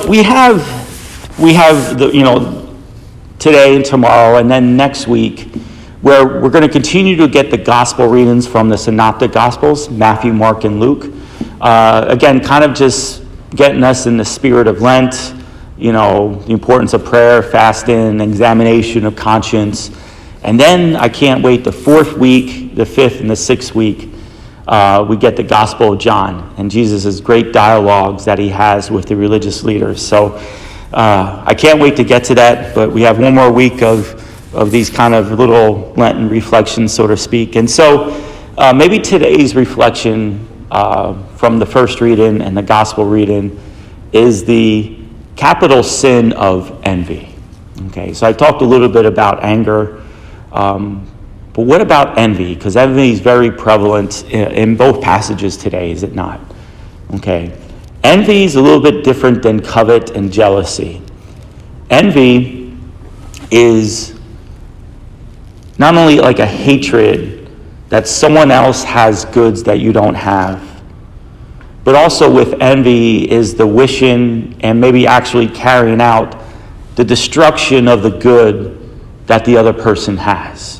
we have today and tomorrow, and then next week, where we're going to continue to get the gospel readings from the synoptic gospels, Matthew, Mark, and Luke. Again, kind of just getting us in the spirit of Lent, the importance of prayer, fasting, examination of conscience. And then I can't wait, the fourth week, the fifth and the sixth week, we get the Gospel of John and Jesus' great dialogues that he has with the religious leaders. So I can't wait to get to that, but we have one more week of these kind of little Lenten reflections, so to speak. And so maybe today's reflection from the first reading and the Gospel reading is the capital sin of envy. Okay, so I talked a little bit about anger. But what about envy? Because envy is very prevalent in both passages today, is it not? Okay. Envy is a little bit different than covet and jealousy. Envy is not only like a hatred that someone else has goods that you don't have, but also with envy is the wishing and maybe actually carrying out the destruction of the good that the other person has.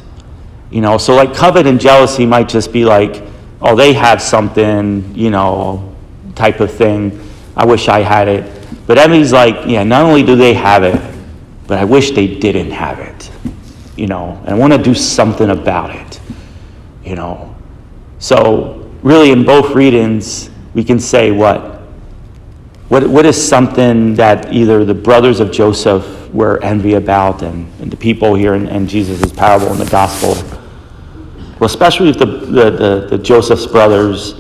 So like covet and jealousy might just be like, oh, they have something, type of thing. I wish I had it. But envy's like, not only do they have it, but I wish they didn't have it. And I want to do something about it. So really in both readings, we can say what is something that either the brothers of Joseph were envy about and the people here in Jesus' parable in the gospel. Well, especially with the Joseph's brothers,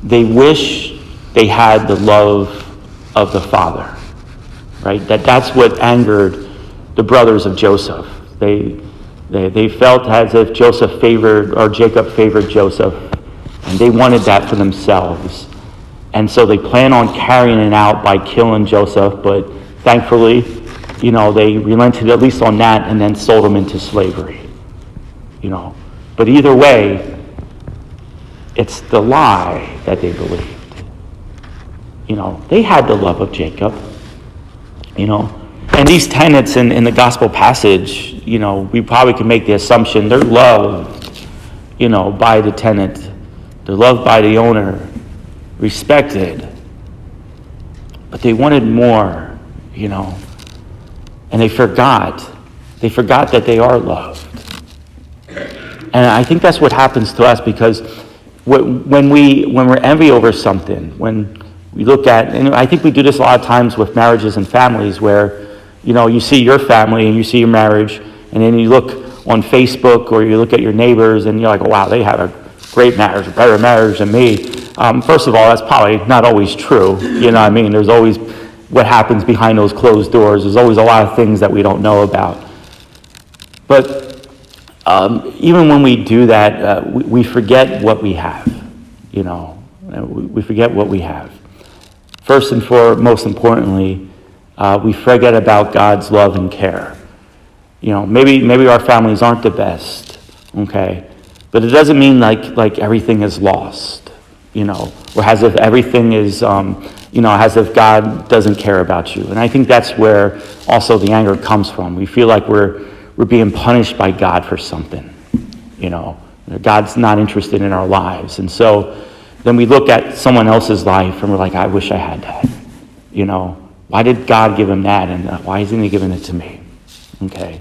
they wish they had the love of the father, right? That's what angered the brothers of Joseph. They felt as if Jacob favored Joseph, and they wanted that for themselves. And so they plan on carrying it out by killing Joseph, but thankfully, they relented at least on that and then sold him into slavery. But either way, it's the lie that they believed. They had the love of Jacob. And these tenets in the gospel passage, we probably can make the assumption they're loved, by the tenant. They're loved by the owner, respected. But they wanted more, and they forgot that they are loved. And I think that's what happens to us, because when we're envy over something, when we look at, and I think we do this a lot of times with marriages and families where, you see your family and you see your marriage, and then you look on Facebook or you look at your neighbors and you're like, oh, wow, they have a great marriage, a better marriage than me. First of all, that's probably not always true. There's always what happens behind those closed doors. There's always a lot of things that we don't know about. But even when we do that, we forget what we have. We forget what we have. First and most importantly, we forget about God's love and care. Maybe our families aren't the best, okay? But it doesn't mean like everything is lost, or as if everything is, as if God doesn't care about you. And I think that's where also the anger comes from. We feel like we're being punished by God for something, God's not interested in our lives. And so then we look at someone else's life and we're like, I wish I had that, Why did God give him that, and why isn't he giving it to me? Okay.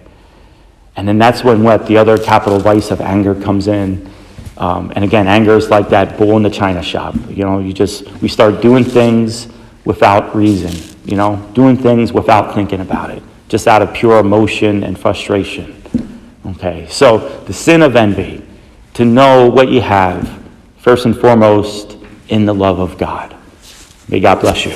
And then that's when the other capital vice of anger comes in. And again, anger is like that bull in the china shop. We start doing things without reason, doing things without thinking about it, just out of pure emotion and frustration. Okay, so the sin of envy, to know what you have, first and foremost, in the love of God. May God bless you.